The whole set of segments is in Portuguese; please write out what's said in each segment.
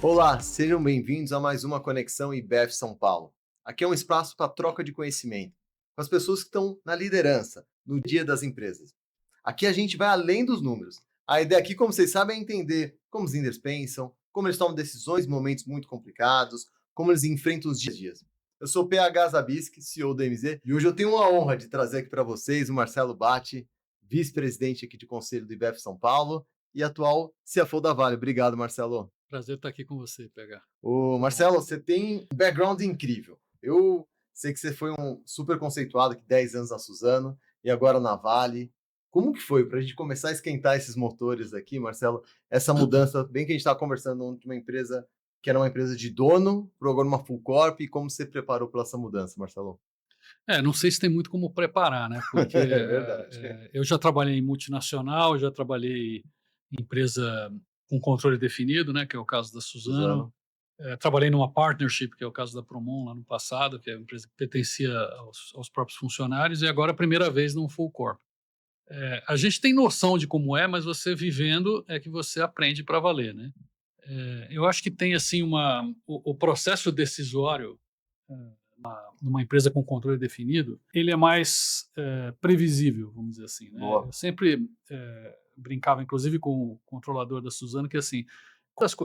Olá, sejam bem-vindos a mais uma Conexão IBEF São Paulo. Aqui é um espaço para troca de conhecimento com as pessoas que estão na liderança, no dia das empresas. Aqui a gente vai além dos números. A ideia aqui, como vocês sabem, é entender como os líderes pensam, como eles tomam decisões em momentos muito complicados, como eles enfrentam os dias a dias. Eu sou o PH Zabisky, CEO da MZ, e hoje eu tenho a honra de trazer aqui para vocês o Marcelo Batti, vice-presidente aqui de conselho do IBEF São Paulo e atual CFO da Vale. Obrigado, Marcelo. Prazer estar aqui com você, PH. Ô, Marcelo, você tem um background incrível. Eu sei que você foi um super conceituado aqui 10 anos na Suzano e agora na Vale. Como que foi para a gente começar a esquentar esses motores aqui, Marcelo? Essa mudança, bem que a gente estava conversando de uma empresa que era uma empresa de dono, para agora uma full corp, e como você preparou para essa mudança, Marcelo? Não sei se tem muito como preparar, né? Porque É verdade. eu já trabalhei em multinacional, já trabalhei em empresa com controle definido, né? Que é o caso da Suzano. Suzano. Trabalhei numa partnership, que é o caso da Promon lá no passado, que é uma empresa que pertencia aos próprios funcionários, e agora a primeira vez num full corp. A gente tem noção de como é, mas você vivendo é que você aprende para valer, né? Eu acho que tem assim o processo decisório numa empresa com controle definido, ele é mais previsível, vamos dizer assim. Né? Boa. Eu sempre brincava, inclusive, com o controlador da Suzano, que assim,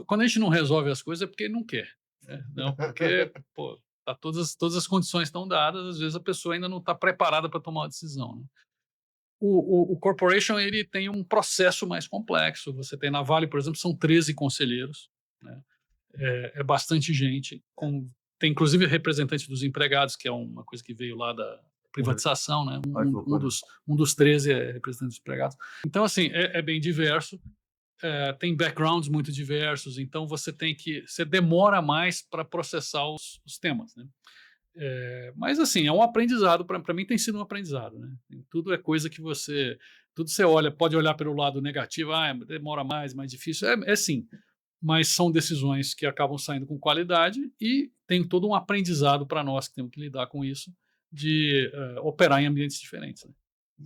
quando a gente não resolve as coisas é porque não quer. Né? Não porque pô, todas as condições estão dadas, às vezes a pessoa ainda não está preparada para tomar uma decisão. Né? O corporation ele tem um processo mais complexo. Você tem na Vale, por exemplo, são 13 conselheiros, né? É bastante gente, tem inclusive representante dos empregados, que é uma coisa que veio lá da privatização, né? Olha que loucura. Um dos 13 é representante dos empregados. Então, assim, é bem diverso, tem backgrounds muito diversos, então você demora mais para processar os temas, né? Mas assim, é um aprendizado, para mim tem sido um aprendizado, né? Tudo é coisa que tudo você olha, pode olhar pelo lado negativo, demora mais difícil, sim, mas são decisões que acabam saindo com qualidade e tem todo um aprendizado para nós que temos que lidar com isso, de operar em ambientes diferentes. Né?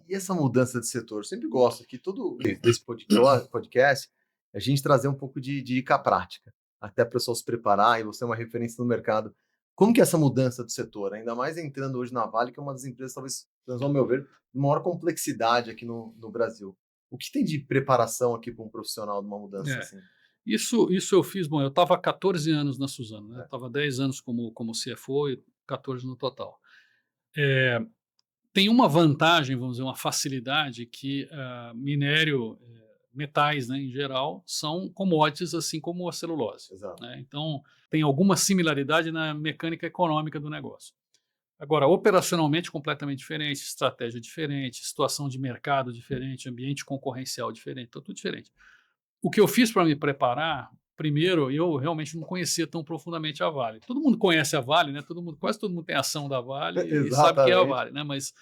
E essa mudança de setor? Eu sempre gosto que todo desse podcast a gente trazer um pouco de dica prática, até para o pessoal se preparar e você é uma referência no mercado. Como que é essa mudança do setor? Ainda mais entrando hoje na Vale, que é uma das empresas, talvez, ao meu ver, de maior complexidade aqui no Brasil. O que tem de preparação aqui para um profissional de uma mudança É, assim? isso eu fiz, bom, eu estava há 14 anos na Suzano, né? É, Estava 10 anos como CFO e 14 no total. É, Tem uma vantagem, vamos dizer, uma facilidade que minério, metais, né, em geral, são commodities, assim como a celulose. exato. Né? Então, tem alguma similaridade na mecânica econômica do negócio. Agora, operacionalmente completamente diferente, estratégia diferente, situação de mercado diferente, ambiente concorrencial diferente, então tudo diferente. O que eu fiz para me preparar, primeiro, eu realmente não conhecia tão profundamente a Vale. Todo mundo conhece a Vale, né? Quase todo mundo tem ação da Vale e sabe que é a Exatamente. Vale, né? Mas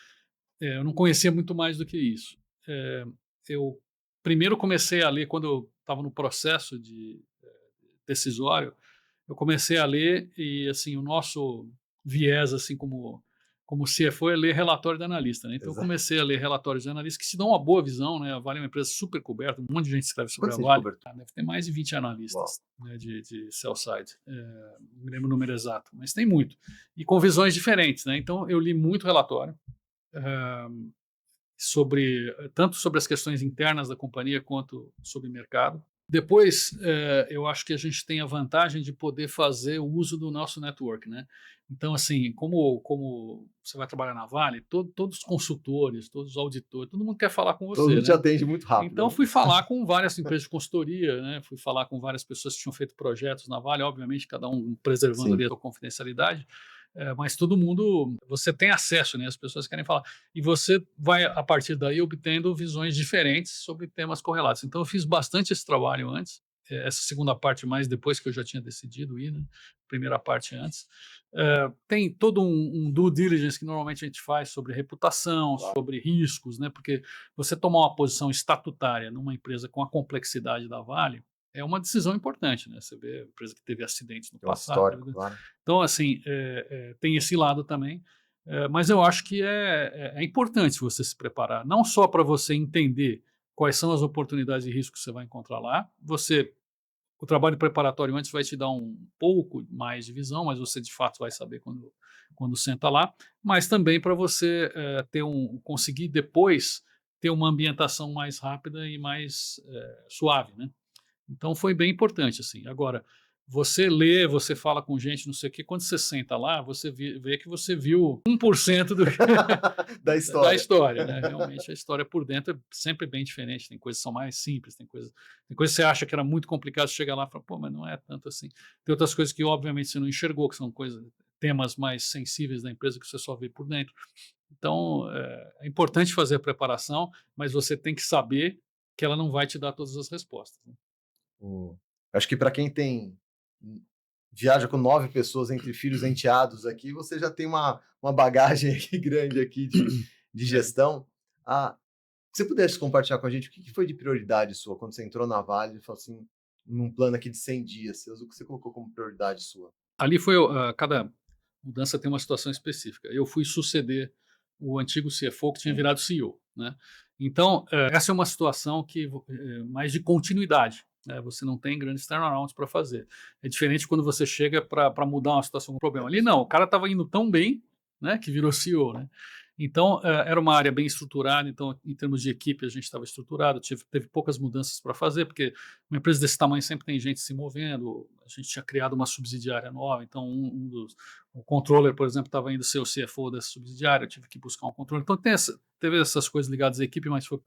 eu não conhecia muito mais do que isso. Eu primeiro comecei a ler, quando eu estava no processo decisório, eu comecei a ler e, assim, o nosso viés, assim, como CFO, é ler relatório de analista, né? Então, eu Exato. comecei a ler relatórios de analista que se dão uma boa visão, né? A Vale é uma empresa super coberta, um monte de gente escreve sobre Quanto a você de Vale. cobertura? Deve ter mais de 20 Uau. analistas, né, de sell side. Não me lembro o número exato, mas tem muito. E com visões diferentes, né? Então, eu li muito relatório, eh, tanto sobre as questões internas da companhia quanto sobre o mercado. Depois, eu acho que a gente tem a vantagem de poder fazer o uso do nosso network, né? Então, assim, como você vai trabalhar na Vale, todos os consultores, todos os auditores, todo mundo quer falar com Todo você, mundo te né? atende muito rápido, Então, né? fui falar com várias empresas de consultoria, né? Fui falar com várias pessoas que tinham feito projetos na Vale, obviamente, cada um preservando ali Sim. a sua confidencialidade, mas todo mundo, você tem acesso, né? As pessoas querem falar. E você vai, a partir daí, obtendo visões diferentes sobre temas correlatos. Então, eu fiz bastante esse trabalho antes, essa segunda parte mais depois que eu já tinha decidido ir, né? Primeira parte antes. Tem todo um due diligence que normalmente a gente faz sobre reputação, Claro. sobre riscos, né? Porque você tomar uma posição estatutária numa empresa com a complexidade da Vale é uma decisão importante, né? Você vê a empresa que teve acidentes no Tem um passado, histórico, né? claro. Então, assim, tem esse lado também, mas eu acho que é importante você se preparar, não só para você entender quais são as oportunidades e riscos que você vai encontrar lá, você o trabalho preparatório antes vai te dar um pouco mais de visão, mas você de fato vai saber quando senta lá, mas também para você conseguir depois ter uma ambientação mais rápida e mais suave, né? Então foi bem importante, assim. Agora, você lê, você fala com gente, não sei o quê, quando você senta lá, você vê que você viu 1% Da da história. história, né? Realmente a história por dentro é sempre bem diferente. Tem coisas que são mais simples, tem coisas que você acha que era muito complicado, você chega lá e fala, pô, mas não é tanto assim. Tem outras coisas que, obviamente, você não enxergou, que são temas mais sensíveis da empresa que você só vê por dentro. Então, é importante fazer a preparação, mas você tem que saber que ela não vai te dar todas as respostas, né? O Acho que para quem viaja com 9 pessoas entre filhos e enteados aqui, você já tem uma bagagem aqui grande aqui de É. gestão. Se você pudesse compartilhar com a gente o que foi de prioridade sua quando você entrou na Vale e falou assim, num plano aqui de 100 dias, o que você colocou como prioridade sua? Ali cada mudança tem uma situação específica. Eu fui suceder o antigo CFO que tinha Sim, virado CEO, né? Então, essa é uma situação mais de continuidade, né? Você não tem grandes turnarounds para fazer. É diferente quando você chega para mudar uma situação, um problema. Ali não, o cara estava indo tão bem, né, que virou CEO, né? Então, era uma área bem estruturada, então, em termos de equipe, a gente estava estruturado, teve poucas mudanças para fazer, porque uma empresa desse tamanho sempre tem gente se movendo, a gente tinha criado uma subsidiária nova, então o controller, por exemplo, estava indo ser o CFO dessa subsidiária, eu tive que buscar um controller. Então teve essas coisas ligadas à equipe, mas foi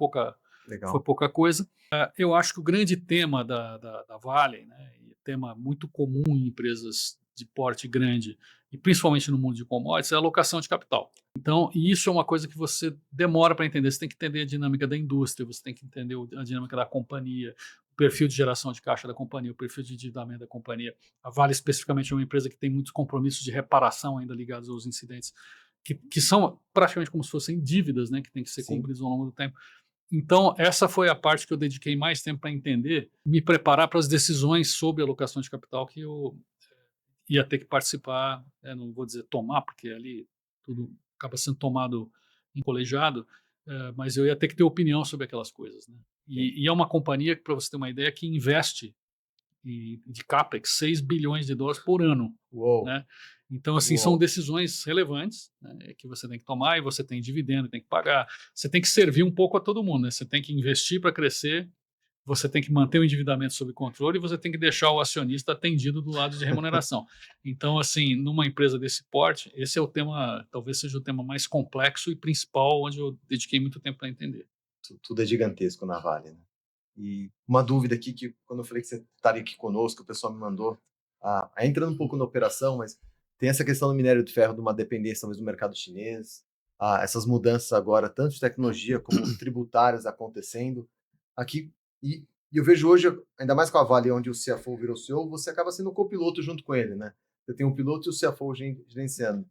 legal. pouca coisa. Eu acho que o grande tema da Vale, né, e tema muito comum em empresas de porte grande, e principalmente no mundo de commodities, é a alocação de capital. Então, e isso é uma coisa que você demora para entender. Você tem que entender a dinâmica da indústria, você tem que entender a dinâmica da companhia, o perfil de geração de caixa da companhia, o perfil de endividamento da companhia. A Vale, especificamente, é uma empresa que tem muitos compromissos de reparação ainda ligados aos incidentes, que são praticamente como se fossem dívidas, né, que tem que ser Sim. cumpridos ao longo do tempo. Então, essa foi a parte que eu dediquei mais tempo para entender, me preparar para as decisões sobre alocação de capital que eu ia ter que participar, não vou dizer tomar, porque ali tudo acaba sendo tomado em colegiado, mas eu ia ter que ter opinião sobre aquelas coisas, né? Sim. E é uma companhia, para você ter uma ideia, que investe de CAPEX US$ 6 bilhões por ano, Uou, né? Então, assim, são uou. decisões relevantes, né, que você tem que tomar e você tem dividendo, tem que pagar. Você tem que servir um pouco a todo mundo, né? Você tem que investir para crescer, você tem que manter o endividamento sob controle e você tem que deixar o acionista atendido do lado de remuneração. Então, assim, numa empresa desse porte, esse é o tema, talvez seja o tema mais complexo e principal, onde eu dediquei muito tempo para entender. Tudo é gigantesco na Vale, né? E uma dúvida aqui, que quando eu falei que você estaria aqui conosco, o pessoal me mandou, entrando um pouco na operação, mas tem essa questão do minério de ferro, de uma dependência talvez do mercado chinês, essas mudanças agora, tanto de tecnologia como tributárias acontecendo aqui, e eu vejo hoje, ainda mais com a Vale, onde o CFO virou CEO, você acaba sendo o copiloto junto com ele, né? Você tem um piloto e o CFO gerenciando.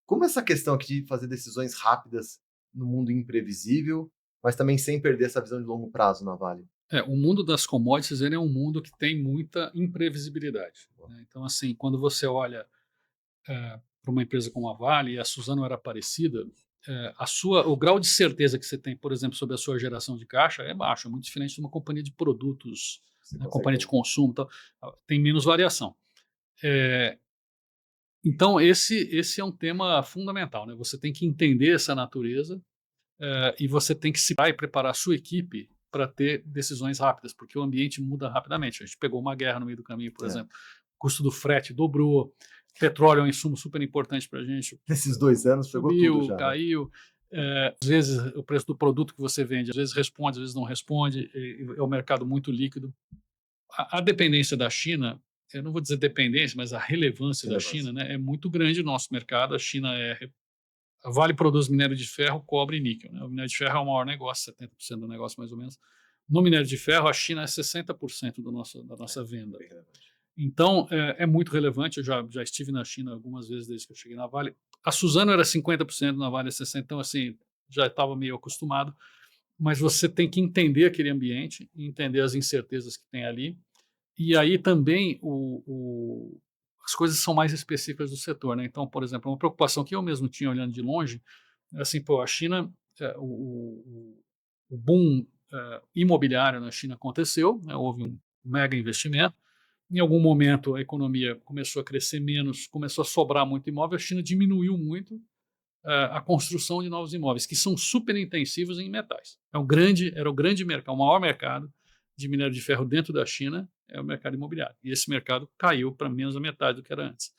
Como essa questão aqui de fazer decisões rápidas no mundo imprevisível, mas também sem perder essa visão de longo prazo na Vale? O mundo das commodities ele é um mundo que tem muita imprevisibilidade, né? Então, assim, quando você olha para uma empresa como a Vale, e a Suzano era parecida, o grau de certeza que você tem, por exemplo, sobre a sua geração de caixa é baixo, é muito diferente de uma companhia de produtos, Você né, consegue companhia ter de consumo, tal, tem menos variação. É, então, esse é um tema fundamental, né? Você tem que entender essa natureza e você tem que se preparar a sua equipe para ter decisões rápidas, porque o ambiente muda rapidamente. A gente pegou uma guerra no meio do caminho, por é. exemplo, o custo do frete dobrou, petróleo é um insumo super importante para a gente, Nesses 2 anos pegou tudo subiu, já, né? caiu. Às vezes o preço do produto que você vende, às vezes responde, às vezes não responde, é um mercado muito líquido. A dependência da China, eu não vou dizer dependência, mas a relevância da Relevância. China, né, é muito grande no nosso mercado. A Vale produz minério de ferro, cobre e níquel, né? O minério de ferro é o maior negócio, 70% do negócio mais ou menos. No minério de ferro, a China é 60% da nossa venda. Bem relevante. Então, é muito relevante. Eu já estive na China algumas vezes desde que eu cheguei na Vale. A Suzano era 50%, na Vale é 60%, então, assim, já estava meio acostumado. Mas você tem que entender aquele ambiente, entender as incertezas que tem ali. E aí também as coisas são mais específicas do setor, né? Então, por exemplo, uma preocupação que eu mesmo tinha olhando de longe, é assim, pô, a China, o boom imobiliário na China aconteceu, né? Houve mega investimento. Em algum momento a economia começou a crescer menos, começou a sobrar muito imóvel, a China diminuiu muito a construção de novos imóveis, que são super intensivos em metais. Era o grande mercado, o maior mercado de minério de ferro dentro da China é o mercado imobiliário. E esse mercado caiu para menos da metade do que era antes.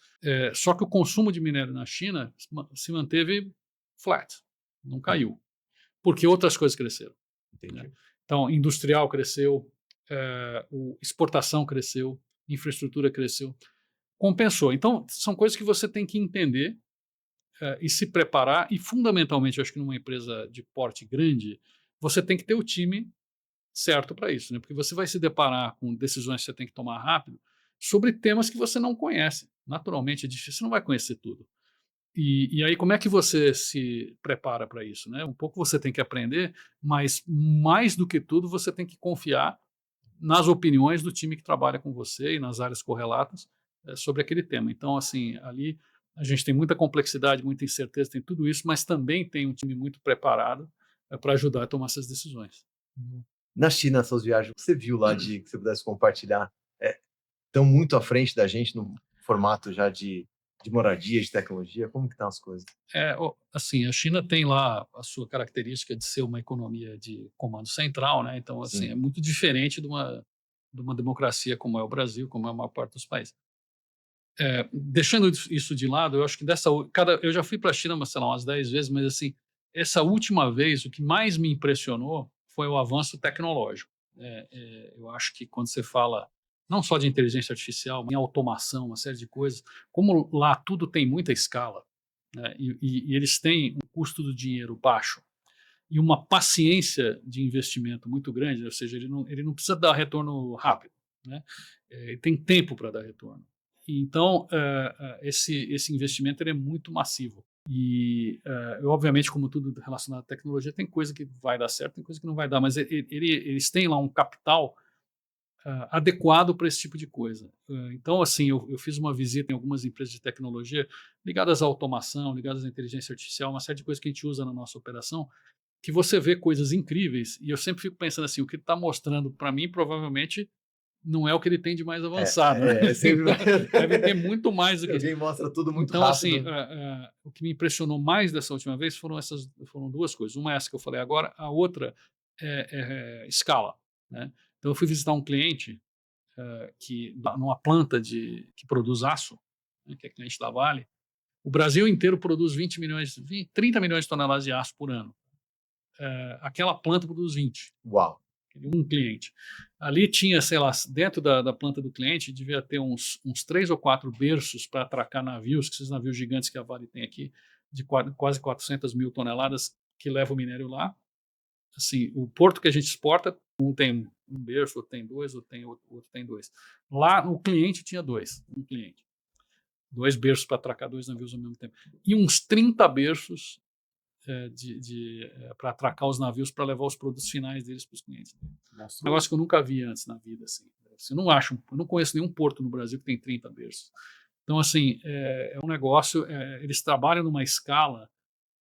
Só que o consumo de minério na China se manteve flat, não caiu, porque outras coisas cresceram. Né? Então, industrial cresceu, exportação cresceu, infraestrutura cresceu, compensou. Então, são coisas que você tem que entender e se preparar, e fundamentalmente, eu acho que numa empresa de porte grande, você tem que ter o time certo para isso, né? Porque você vai se deparar com decisões que você tem que tomar rápido sobre temas que você não conhece. Naturalmente é difícil, você não vai conhecer tudo. E aí, como é que você se prepara para isso? Né? Um pouco você tem que aprender, mas mais do que tudo, você tem que confiar nas opiniões do time que trabalha com você e nas áreas correlatas sobre aquele tema. Então, assim, ali a gente tem muita complexidade, muita incerteza, tem tudo isso, mas também tem um time muito preparado para ajudar a tomar essas decisões. Na China, essas viagens, você viu lá que você pudesse compartilhar, estão muito à frente da gente no formato já de moradia, de tecnologia? Como que estão as coisas? Assim, a China tem lá a sua característica de ser uma economia de comando central, né? Então, assim, é muito diferente de uma democracia como é o Brasil, como é a maior parte dos países. Deixando isso de lado, eu acho que eu já fui para a China, sei lá, umas 10 vezes, mas assim, essa última vez, o que mais me impressionou foi o avanço tecnológico. Eu acho que quando você fala não só de inteligência artificial, mas em automação, uma série de coisas, como lá tudo tem muita escala, né, e eles têm um custo do dinheiro baixo e uma paciência de investimento muito grande, ou seja, ele não precisa dar retorno rápido, né? Ele tem tempo para dar retorno. Então, esse investimento ele é muito massivo. E, obviamente, como tudo relacionado à tecnologia, tem coisa que vai dar certo, tem coisa que não vai dar, mas eles têm lá um capital adequado para esse tipo de coisa. Então, assim, eu fiz uma visita em algumas empresas de tecnologia ligadas à automação, ligadas à inteligência artificial, uma série de coisas que a gente usa na nossa operação, que você vê coisas incríveis, e eu sempre fico pensando assim, o que ele está mostrando para mim provavelmente não é o que ele tem de mais avançado, né? Sempre Deve ter muito mais do que isso. alguém mostra tudo muito Então, assim, rápido. o que me impressionou mais dessa última vez foram duas coisas. Uma é essa que eu falei agora, a outra é escala, né? Então, eu fui visitar um cliente numa planta que produz aço, né, que é cliente da Vale. O Brasil inteiro produz 30 milhões de toneladas de aço por ano. Aquela planta produz 20. Uau. Um cliente. Ali tinha, sei lá, dentro da planta do cliente, devia ter uns 3 ou 4 berços para atracar navios, que esses navios gigantes que a Vale tem aqui, de quase 400 mil toneladas, que levam o minério lá. Assim, o porto que a gente exporta, um tem um berço, outro tem dois, outro tem dois. Lá, o cliente tinha um cliente. 2 berços para atracar 2 navios ao mesmo tempo. E uns 30 berços para atracar os navios para levar os produtos finais deles para os clientes. Um negócio que eu nunca vi antes na vida. Assim. Eu não conheço nenhum porto no Brasil que tem 30 berços. Então, assim, é um negócio, eles trabalham numa escala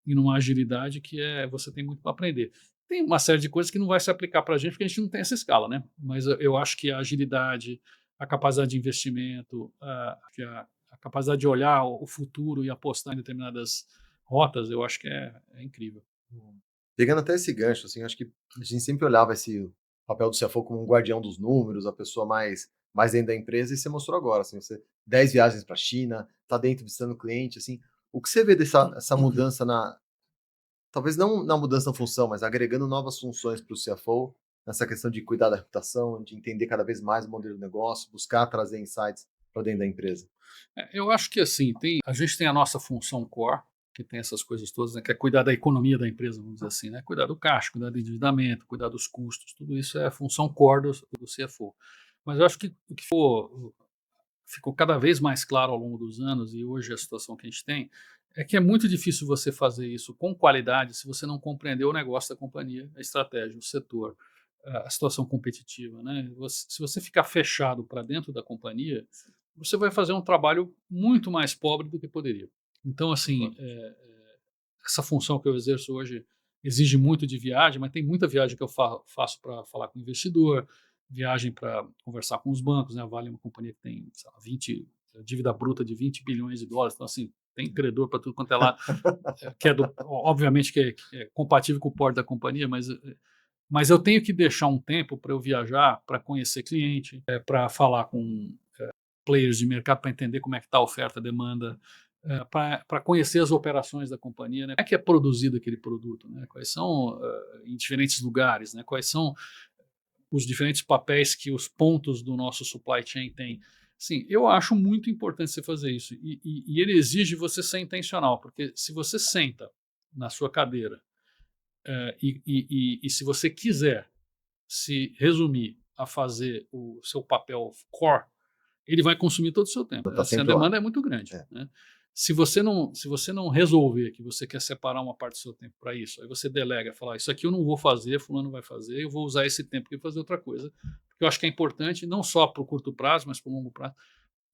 e numa agilidade que você tem muito para aprender. Tem uma série de coisas que não vai se aplicar para a gente, porque a gente não tem essa escala, né? Mas eu acho que a agilidade, a capacidade de investimento, a capacidade de olhar o futuro e apostar em determinadas rotas, eu acho que é incrível. Pegando até esse gancho, assim, acho que a gente sempre olhava esse papel do CFO como um guardião dos números, a pessoa mais dentro da empresa, e você mostrou agora, assim, você 10 viagens para a China, tá dentro visitando cliente, assim, o que você vê essa mudança talvez não na mudança na função, mas agregando novas funções para o CFO, nessa questão de cuidar da reputação, de entender cada vez mais o modelo de negócio, buscar trazer insights para dentro da empresa? Eu acho que assim, a gente tem a nossa função core, que tem essas coisas todas, né, que é cuidar da economia da empresa, vamos dizer assim, né? Cuidar do caixa, cuidar do endividamento, cuidar dos custos, tudo isso é a função core do CFO. Mas eu acho que o que ficou cada vez mais claro ao longo dos anos, e hoje a situação que a gente tem, é que é muito difícil você fazer isso com qualidade se você não compreender o negócio da companhia, a estratégia, o setor, a situação competitiva. Né? Se você ficar fechado para dentro da companhia, você vai fazer um trabalho muito mais pobre do que poderia. Então, assim, essa função que eu exerço hoje exige muito de viagem, mas tem muita viagem que eu faço para falar com o investidor, viagem para conversar com os bancos, né? A Vale é uma companhia que tem, sei lá, dívida bruta de 20 bilhões de dólares, então assim, tem credor para tudo quanto é lá, que é obviamente que é compatível com o porte da companhia, mas eu tenho que deixar um tempo para eu viajar, para conhecer cliente, para falar com players de mercado, para entender como é que está a oferta, a demanda, para conhecer as operações da companhia, né? Como é que é produzido aquele produto, né? Quais são, em diferentes lugares, né? Quais são os diferentes papéis que os pontos do nosso supply chain têm. Sim, eu acho muito importante você fazer isso. E ele exige você ser intencional, porque se você senta na sua cadeira e se você quiser se resumir a fazer o seu papel core, ele vai consumir todo o seu tempo. Tá Assim, a sempre lá. demanda é muito grande. Né? Se você não resolver que você quer separar uma parte do seu tempo para isso, aí você delega, fala, isso aqui eu não vou fazer, fulano vai fazer, eu vou usar esse tempo para fazer outra coisa, porque eu acho que é importante, não só para o curto prazo, mas para o longo prazo.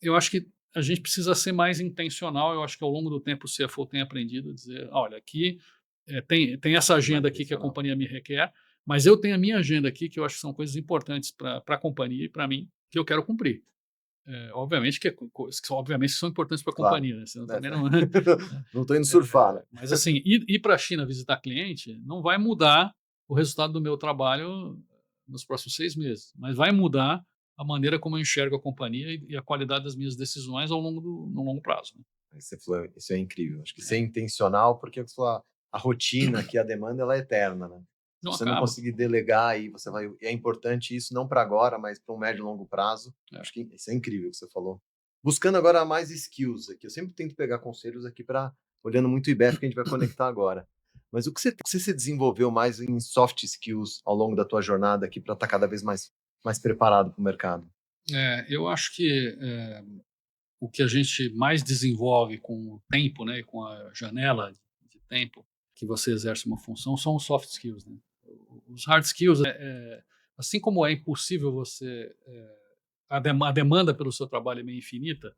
Eu acho que a gente precisa ser mais intencional, eu acho que ao longo do tempo o CFO tem aprendido a dizer, olha, aqui tem essa agenda aqui que a companhia me requer, mas eu tenho a minha agenda aqui que eu acho que são coisas importantes para a companhia e para mim, que eu quero cumprir. Obviamente obviamente são importantes para a Claro. companhia, né? Senão também não. Não estou indo surfar, né? Mas assim, ir para a China visitar cliente não vai mudar o resultado do meu trabalho nos próximos 6 meses, mas vai mudar a maneira como eu enxergo a companhia e a qualidade das minhas decisões no longo prazo. Né? Isso é incrível. Acho que ser intencional, porque a rotina aqui, a demanda, ela é eterna, né? Não Se você não acaba. conseguir delegar, aí você vai. É importante isso, não para agora, mas para um médio e longo prazo. Acho que isso é incrível o que você falou. Buscando agora mais skills aqui. Eu sempre tento pegar conselhos aqui para olhando muito o IBEF que a gente vai conectar agora. Mas o que você se desenvolveu mais em soft skills ao longo da tua jornada aqui para estar cada vez mais preparado para o mercado? Eu acho que o que a gente mais desenvolve com o tempo, né, com a janela de tempo que você exerce uma função, são os soft skills. Né? Os hard skills, assim como é impossível você. A demanda pelo seu trabalho é meio infinita,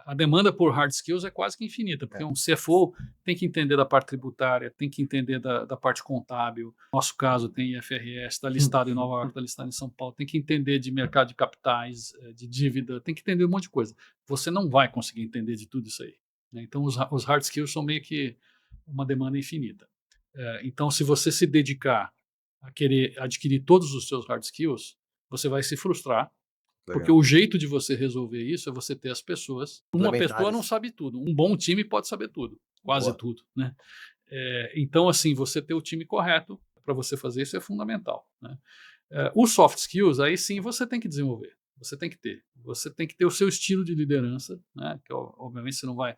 a demanda por hard skills é quase que infinita, porque um CFO tem que entender da parte tributária, tem que entender da parte contábil. No nosso caso, tem IFRS, está listado em Nova York, está listado em São Paulo, tem que entender de mercado de capitais, de dívida, tem que entender um monte de coisa. Você não vai conseguir entender de tudo isso aí. Né? Então, os hard skills são meio que uma demanda infinita. Então, se você se dedicar a querer adquirir todos os seus hard skills, você vai se frustrar, porque o jeito de você resolver isso é você ter as pessoas. Uma pessoa não sabe tudo. Um bom time pode saber tudo, quase tudo. Né? Então, assim, você ter o time correto para você fazer isso é fundamental. Né? Os soft skills, aí sim você tem que desenvolver. Você tem que ter. Você tem que ter o seu estilo de liderança, né? Que obviamente você não vai.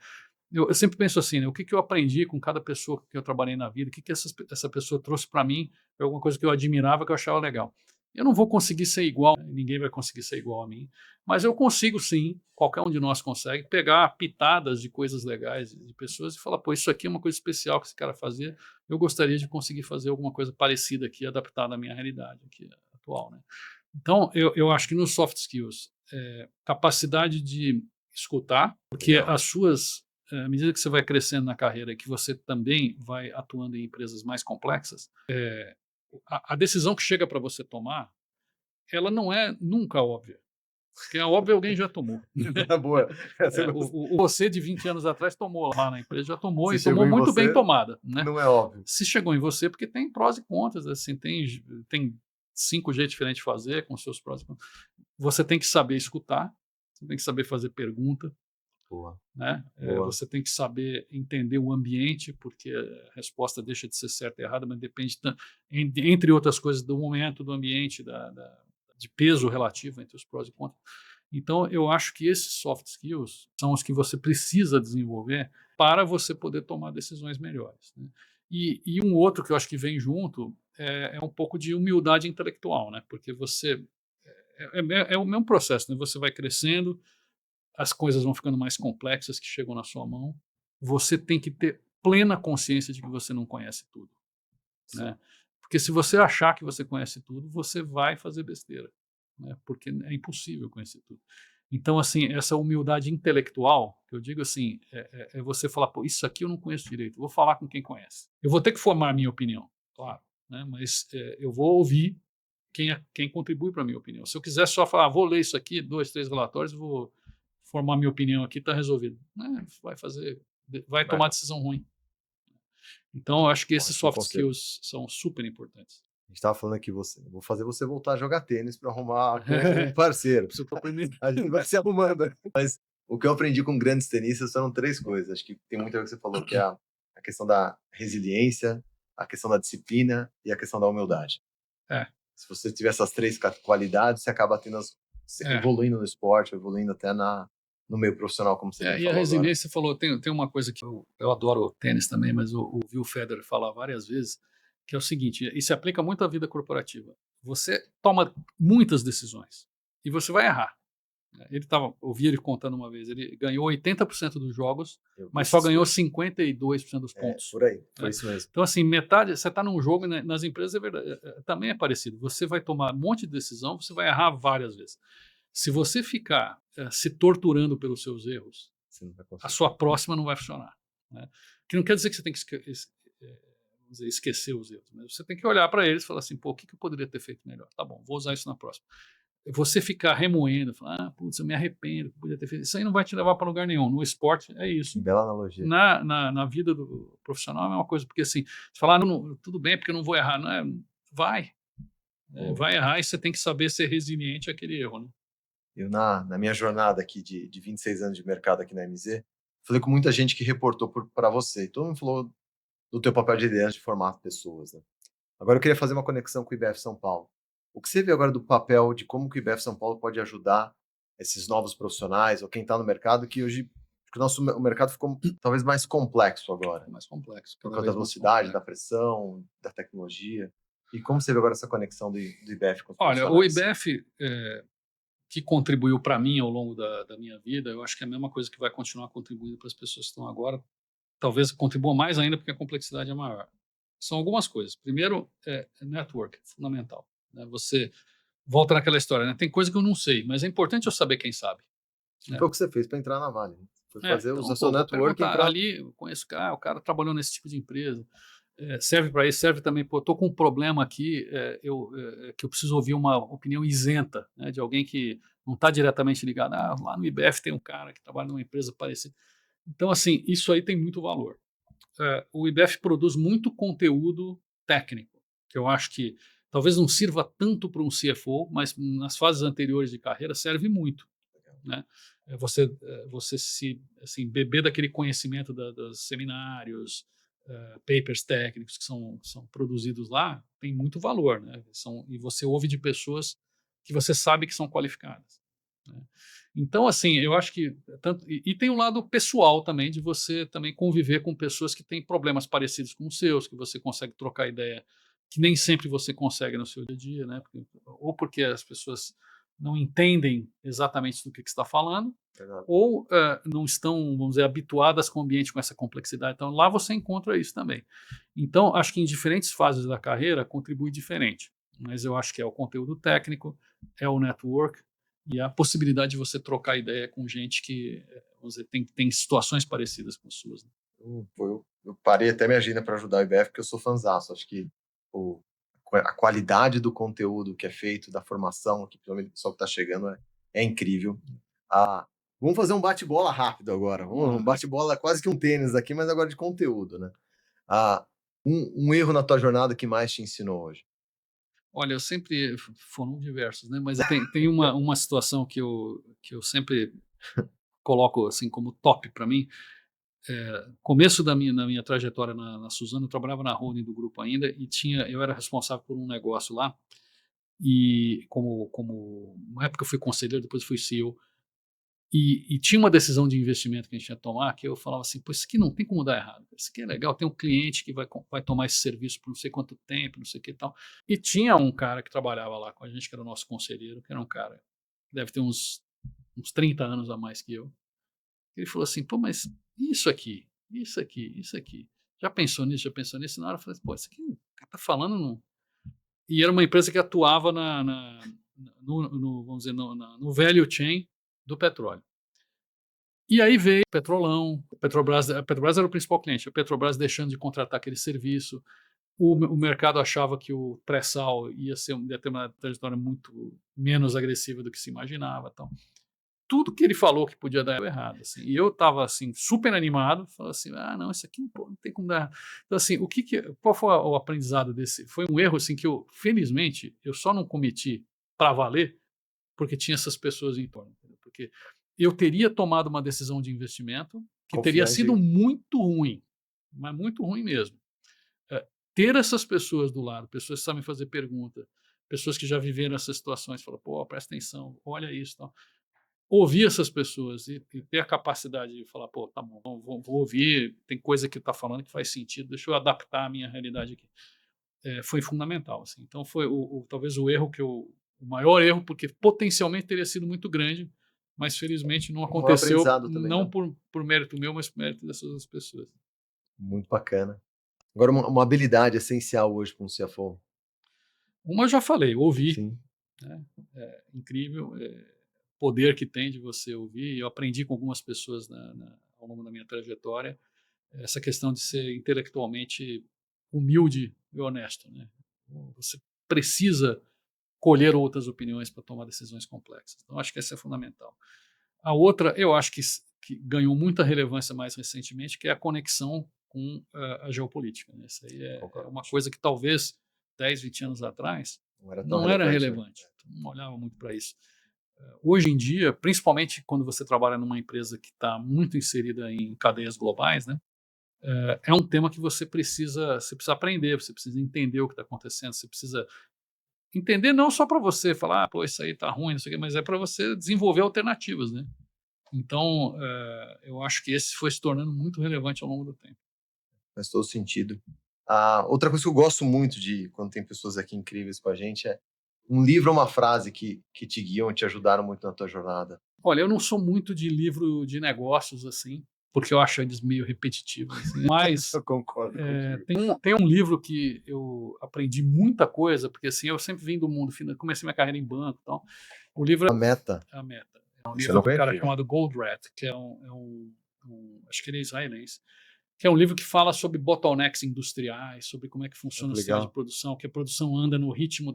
Eu sempre penso assim, né? O que eu aprendi com cada pessoa que eu trabalhei na vida, o que essa pessoa trouxe para mim, alguma coisa que eu admirava, que eu achava legal. Eu não vou conseguir ser igual, ninguém vai conseguir ser igual a mim, mas eu consigo sim, qualquer um de nós consegue, pegar pitadas de coisas legais de pessoas e falar, pô, isso aqui é uma coisa especial que esse cara fazia, eu gostaria de conseguir fazer alguma coisa parecida aqui, adaptada à minha realidade aqui atual. Né? Então, eu acho que nos soft skills, capacidade de escutar, porque à medida que você vai crescendo na carreira e que você também vai atuando em empresas mais complexas, a decisão que chega para você tomar, ela não é nunca óbvia. Porque a óbvia alguém já tomou. Boa. Você de 20 anos atrás tomou lá na empresa, já tomou Se e tomou chegou em muito bem você, tomada. Né? não é óbvio. Se chegou em você, porque tem prós e contras, assim, tem 5 jeitos diferentes de fazer, com seus prós e contras. Você tem que saber escutar, você tem que saber fazer pergunta, Boa. né? Boa. Você tem que saber entender o ambiente, porque a resposta deixa de ser certa e errada, mas depende, entre outras coisas, do momento, do ambiente, de peso relativo entre os prós e contras. Então, eu acho que esses soft skills são os que você precisa desenvolver para você poder tomar decisões melhores. Né? E um outro que eu acho que vem junto é um pouco de humildade intelectual, né? Porque você é o mesmo processo, né? Você vai crescendo, as coisas vão ficando mais complexas que chegam na sua mão. Você tem que ter plena consciência de que você não conhece tudo. Né? Porque se você achar que você conhece tudo, você vai fazer besteira. Né? Porque é impossível conhecer tudo. Então, assim, essa humildade intelectual, que eu digo assim, é você falar, pô, isso aqui eu não conheço direito, vou falar com quem conhece. Eu vou ter que formar a minha opinião, claro, né? Mas eu vou ouvir, quem contribui para a minha opinião. Se eu quiser só falar, vou ler isso aqui, 2, 3 relatórios, vou formar minha opinião aqui, está resolvido. Vai tomar decisão ruim. Então, eu acho que esses soft skills são super importantes. A gente estava falando aqui, vou fazer você voltar a jogar tênis para arrumar um parceiro. A gente vai se arrumando. Mas o que eu aprendi com grandes tenistas foram 3 coisas. Acho que tem muito a ver com o que você falou, que é a questão da resiliência, a questão da disciplina e a questão da humildade. Se você tiver essas 3 qualidades, você acaba evoluindo no esporte, evoluindo até no meio profissional, como você falou. E a resiliência, você falou, tem uma coisa que eu adoro o tênis também, mas o Will Federer fala várias vezes, que é o seguinte, e se aplica muito à vida corporativa. Você toma muitas decisões e você vai errar. Eu vi ele contando uma vez, ele ganhou 80% dos jogos, mas só ganhou 52% dos pontos. Por aí, foi isso mesmo. Então, assim, metade, você está num jogo, né, nas empresas é verdade, também é parecido. Você vai tomar um monte de decisão, você vai errar várias vezes. Se você ficar se torturando pelos seus erros, a sua próxima não vai funcionar. Né? Que não quer dizer que você tem que esquecer os erros, mas você tem que olhar para eles e falar assim, pô, o que eu poderia ter feito melhor? Tá bom, vou usar isso na próxima. Você ficar remoendo, falar, putz, eu me arrependo, podia ter feito isso, aí não vai te levar para lugar nenhum. No esporte é isso. Bela analogia. Na vida do profissional é a mesma coisa, porque assim, você fala, não, tudo bem, porque eu não vou errar, não é, vai errar e você tem que saber ser resiliente àquele erro, né? Eu, na minha jornada aqui de 26 anos de mercado aqui na MZ, falei com muita gente que reportou para você, e todo mundo falou do teu papel de liderança de formar pessoas, né? Agora eu queria fazer uma conexão com o IBF São Paulo. O que você vê agora do papel de como que o IBF São Paulo pode ajudar esses novos profissionais, ou quem está no mercado, que hoje o mercado ficou talvez mais complexo agora. Mais complexo. Por causa da velocidade, da pressão, da tecnologia. E como você vê agora essa conexão do IBF com os profissionais? Olha, o IBF, que contribuiu para mim ao longo da minha vida, eu acho que é a mesma coisa que vai continuar contribuindo para as pessoas que estão agora. Talvez contribua mais ainda porque a complexidade é maior. São algumas coisas. Primeiro, network, fundamental. Né? Você volta naquela história, né? Tem coisa que eu não sei, mas é importante eu saber quem sabe. Foi o que você fez para entrar na Vale. Foi fazer o seu network. Ali, eu conheço o cara trabalhou nesse tipo de empresa. Serve para isso, serve também, pô, estou com um problema aqui, que eu preciso ouvir uma opinião isenta, né, de alguém que não está diretamente ligado. Lá no IBF tem um cara que trabalha numa empresa parecida. Então, assim, isso aí tem muito valor. O IBF produz muito conteúdo técnico, que eu acho que talvez não sirva tanto para um CFO, mas nas fases anteriores de carreira serve muito. Né? Você se beber daquele conhecimento dos seminários, papers técnicos que são produzidos lá, tem muito valor, né? E você ouve de pessoas que você sabe que são qualificadas. Né? Então, assim, eu acho que e tem um lado pessoal também de você também conviver com pessoas que têm problemas parecidos com os seus, que você consegue trocar ideia, que nem sempre você consegue no seu dia a dia, né? Ou porque as pessoas não entendem exatamente do que está falando, ou não estão, vamos dizer, habituadas com o ambiente, com essa complexidade. Então, lá você encontra isso também. Então, acho que em diferentes fases da carreira contribui diferente, mas eu acho que é o conteúdo técnico, é o network e a possibilidade de você trocar ideia com gente que, vamos dizer, tem situações parecidas com as suas. Né? Eu parei até minha agenda para ajudar o IBF, porque eu sou fãzaço. Acho que a qualidade do conteúdo que é feito, da formação, que principalmente o pessoal que está chegando, é incrível. Vamos fazer um bate-bola rápido agora. Um bate-bola quase que um tênis aqui, mas agora de conteúdo, né? Um erro na tua jornada que mais te ensinou hoje? Olha, eu sempre... Foram diversos, né? Mas tem uma situação que eu sempre coloco assim como top para mim. Começo da minha trajetória na Suzano, eu trabalhava na holding do grupo ainda e eu era responsável por um negócio lá e uma época eu fui conselheiro, depois fui CEO e tinha uma decisão de investimento que a gente ia tomar que eu falava assim, pô, isso aqui não tem como dar errado, isso aqui é legal, tem um cliente que vai tomar esse serviço por não sei quanto tempo, não sei o que e tal. E tinha um cara que trabalhava lá com a gente, que era o nosso conselheiro, que era um cara que deve ter uns 30 anos a mais que eu. Ele falou assim, pô, mas isso aqui, já pensou nisso, já pensou nisso? Na hora eu falei, pô, isso aqui o cara tá falando não. E era uma empresa que atuava vamos dizer, no value chain do petróleo. E aí veio o Petrolão, a Petrobras era o principal cliente, a Petrobras deixando de contratar aquele serviço, o mercado achava que o pré-sal ia ter uma trajetória muito menos agressiva do que se imaginava. Então, tudo que ele falou que podia dar errado. Assim. E eu estava assim, super animado, falando assim, não, isso aqui pô, não tem como dar. Então, assim, qual foi o aprendizado desse? Foi um erro assim, que eu, felizmente, eu só não cometi para valer, porque tinha essas pessoas em torno. Entendeu? Porque eu teria tomado uma decisão de investimento que teria sido Confiante. muito ruim, mas muito ruim mesmo. Ter essas pessoas do lado, pessoas que sabem fazer pergunta, pessoas que já viveram essas situações, falam, pô, presta atenção, olha isso, tal. Ouvir essas pessoas e ter a capacidade de falar, pô, tá bom, vou ouvir, tem coisa que está falando que faz sentido, deixa eu adaptar a minha realidade aqui. Foi fundamental. Assim. Então, foi talvez o erro o maior erro, porque potencialmente teria sido muito grande, mas felizmente não Um aconteceu, aprendizado também, não né? por mérito meu, mas por mérito dessas pessoas. Muito bacana. Agora, uma habilidade essencial hoje para um CFO. Uma eu já falei, ouvir. Sim. Né? É incrível poder que tem de você ouvir. Eu aprendi com algumas pessoas ao longo da minha trajetória essa questão de ser intelectualmente humilde e honesto. Né? Você precisa colher outras opiniões para tomar decisões complexas. Então, acho que essa é fundamental. A outra, eu acho que ganhou muita relevância mais recentemente, que é a conexão com a geopolítica. Né? Isso aí é uma coisa que talvez 10, 20 anos atrás Não era tão não era relevante, né? relevante. Não olhava muito para isso. Hoje em dia, principalmente quando você trabalha numa empresa que está muito inserida em cadeias globais, né, é um tema que você precisa aprender, você precisa entender o que está acontecendo, você precisa entender não só para você falar, pô, isso aí está ruim, não sei o quê, mas é para você desenvolver alternativas, né? Então, eu acho que esse foi se tornando muito relevante ao longo do tempo. Faz todo sentido. Outra coisa que eu gosto muito de quando tem pessoas aqui incríveis com a gente é um livro ou uma frase que te guiam, te ajudaram muito na tua jornada. Olha, eu não sou muito de livro de negócios, assim, porque eu acho eles meio repetitivos, assim, mas Eu concordo contigo. tem um livro que eu aprendi muita coisa, porque assim, eu sempre vim do mundo, comecei minha carreira em banco e tal. O livro A meta, é A Meta. É um você livro não de um cara conhecia. chamado Goldratt, que acho que ele é israelense, que é um livro que fala sobre bottlenecks industriais, sobre como é que funciona o Que sistema de legal. produção, que a produção anda no ritmo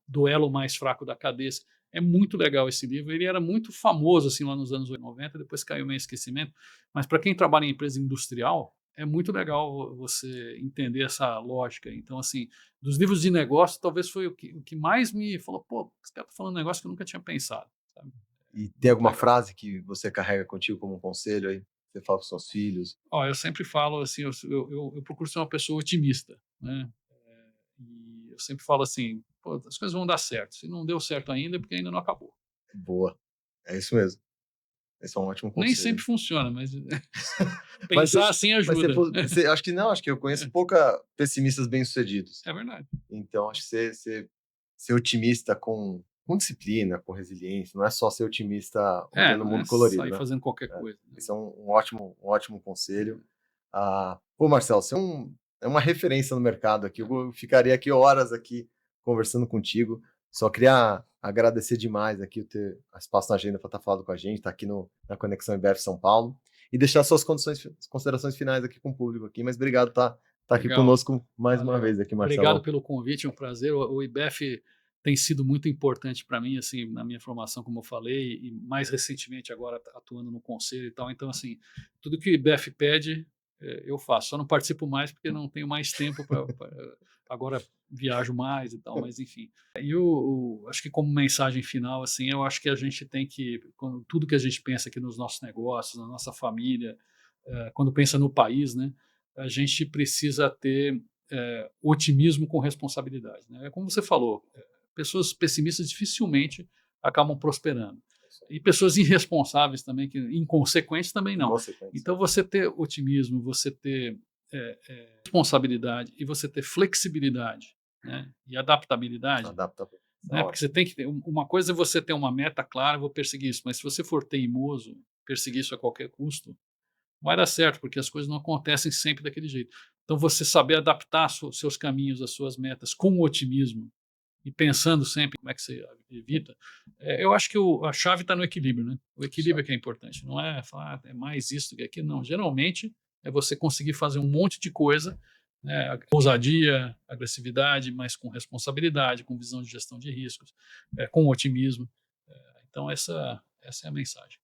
do elo mais fraco da cadeia. É muito legal esse livro. Ele era muito famoso assim lá nos anos 90, depois caiu meio em esquecimento. Mas para quem trabalha em empresa industrial, é muito legal você entender essa lógica. Então, assim, dos livros de negócio, talvez foi o que mais me falou, pô, esse cara tá falando um negócio que eu nunca tinha pensado. Sabe? E tem Muito alguma legal. frase que você carrega contigo como um conselho aí? Você fala com seus filhos? Ó, eu sempre falo assim, eu procuro ser uma pessoa otimista, né? E eu sempre falo assim, pô, as coisas vão dar certo. Se não deu certo ainda, é porque ainda não acabou. Boa. É isso mesmo. Esse é um ótimo Nem sempre conselho. funciona, mas Mas, pensar assim mas ajuda. acho que não, acho que eu conheço pouca pessimistas bem-sucedidos. É verdade. Então, acho que ser otimista com disciplina, com resiliência, não é só ser otimista olhando o Não é mundo colorido, sair né? fazendo qualquer coisa. Né? Esse é um ótimo conselho. Pô, Marcelo, você é uma referência no mercado aqui. Eu ficaria aqui horas aqui conversando contigo. Só queria agradecer demais aqui o ter espaço na agenda para estar falando com a gente, estar aqui na Conexão IBF São Paulo e deixar suas considerações finais aqui com o público aqui. Mas obrigado por estar aqui Legal. conosco mais uma Valeu. vez aqui, Obrigado Marcelão. pelo convite, é um prazer. O IBF tem sido muito importante para mim, assim, na minha formação, como eu falei, e mais recentemente agora atuando no conselho e tal. Então, assim, tudo que o IBF pede, eu faço. Só não participo mais porque não tenho mais tempo para agora viajo mais e tal, mas enfim. E acho que como mensagem final, assim, eu acho que a gente tem que, tudo que a gente pensa aqui nos nossos negócios, na nossa família, quando pensa no país, né, a gente precisa ter otimismo com responsabilidade. Né? É como você falou, pessoas pessimistas dificilmente acabam prosperando. E pessoas irresponsáveis também, inconsequentes também não. Consequência. Então, você ter otimismo, você ter responsabilidade e você ter flexibilidade, né? E adaptabilidade, Adapta. Tá né? Porque você ótimo. tem que ter, uma coisa é você ter uma meta clara, vou perseguir isso, mas se você for teimoso, perseguir isso a qualquer custo, vai dar certo, porque as coisas não acontecem sempre daquele jeito. Então, você saber adaptar seus caminhos, as suas metas com otimismo e pensando sempre como é que você evita, eu acho que a chave está no equilíbrio, né? O equilíbrio é que é importante, não é falar é mais isso do que aquilo, não. Geralmente é você conseguir fazer um monte de coisa, né? Ousadia, agressividade, mas com responsabilidade, com visão de gestão de riscos, com otimismo. Então, essa é a mensagem.